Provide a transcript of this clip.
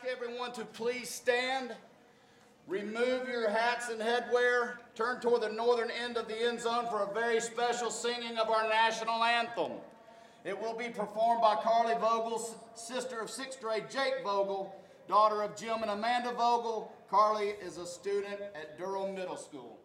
ask everyone to please stand, remove your hats and headwear, turn toward the northern end of the end zone for a very special singing of our national anthem. It will be performed by Carley Vogel, sister of 6th grade Jake Vogel, daughter of Jim and Amanda Vogel. Carley is a student at Durham Middle School.